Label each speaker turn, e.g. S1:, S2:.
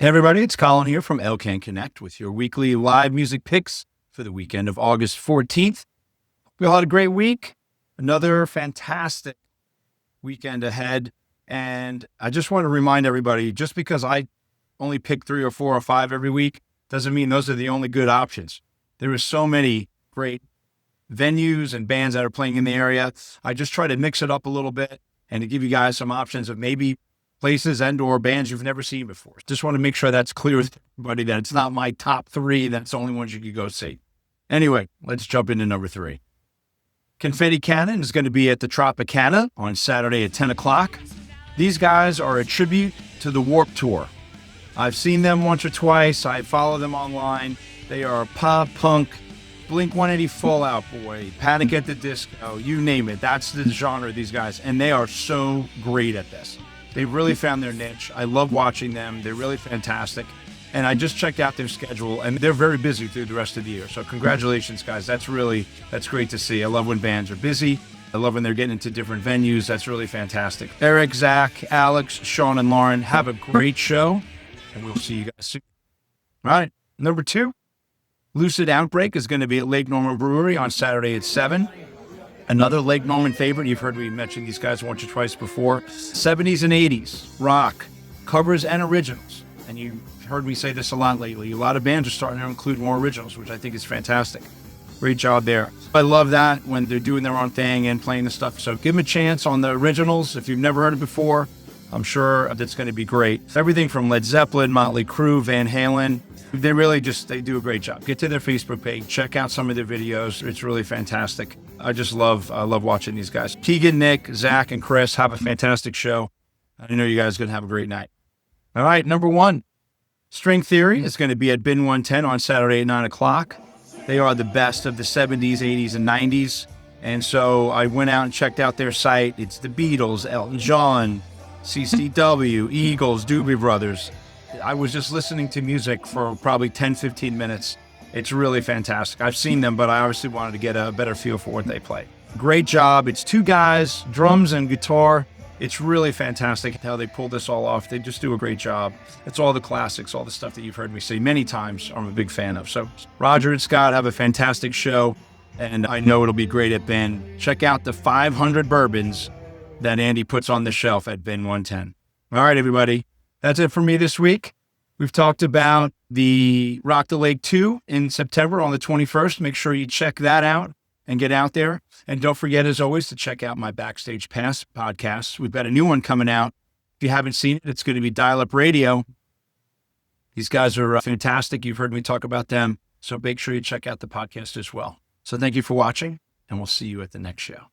S1: Hey everybody, it's Colin here from LKN Connect with your weekly live music picks for the weekend of August 14th. We all had a great week, another fantastic weekend ahead. And I just want to remind everybody, just because I only pick 3 or 4 or 5 every week, doesn't mean those are the only good options. There are so many great venues and bands that are playing in the area. I just try to mix it up a little bit and to give you guys some options of maybe places and or bands you've never seen before. Just want to make sure that's clear with everybody that it's not my top 3. That's the only ones you could go see. Anyway, let's jump into number 3. Confetti Cannon is going to be at the Tropicana on Saturday at 10 o'clock. These guys are a tribute to the Warped Tour. I've seen them once or twice. I follow them online. They are pop, punk, Blink-182 Fall Out Boy, Panic at the Disco, you name it. That's the genre of these guys. And they are so great at this. They've really found their niche. I love watching them. They're really fantastic. And I just checked out their schedule, and they're very busy through the rest of the year. So congratulations, guys. That's great to see. I love when bands are busy. I love when they're getting into different venues. That's really fantastic. Eric, Zach, Alex, Sean, and Lauren, have a great show, and we'll see you guys soon. All right, number 2, Lucid Outbreak is going to be at Lake Norman Brewery on Saturday at 7. Another Lake Norman favorite. You've heard me mention these guys once or twice before. 70s and 80s, rock, covers and originals. And you've heard me say this a lot lately. A lot of bands are starting to include more originals, which I think is fantastic. Great job there. I love that when they're doing their own thing and playing the stuff. So give them a chance on the originals. If you've never heard it before, I'm sure that's going to be great. Everything from Led Zeppelin, Motley Crue, Van Halen. They do a great job. Get to their Facebook page, check out some of their videos. It's really fantastic. I love watching these guys. Keegan, Nick, Zach, and Chris have a fantastic show. I know you guys are going to have a great night. All right, number 1, String Theory is going to be at Bin 110 on Saturday at 9 o'clock. They are the best of the 70s, 80s, and 90s. And so I went out and checked out their site. It's the Beatles, Elton John, CCW, Eagles, Doobie Brothers. I was just listening to music for probably 10, 15 minutes. It's really fantastic. I've seen them, but I obviously wanted to get a better feel for what they play. Great job. It's 2 guys, drums and guitar. It's really fantastic how they pull this all off. They just do a great job. It's all the classics, all the stuff that you've heard me say many times I'm a big fan of. So Roger and Scott have a fantastic show, and I know it'll be great at Bin. Check out the 500 bourbons that Andy puts on the shelf at Bin 110. All right, everybody. That's it for me this week. We've talked about the Rock the Lake 2 in September on the 21st. Make sure you check that out and get out there. And don't forget, as always, to check out my Backstage Pass podcast. We've got a new one coming out. If you haven't seen it, it's going to be Dial Up Radio. These guys are fantastic. You've heard me talk about them. So make sure you check out the podcast as well. So thank you for watching, and we'll see you at the next show.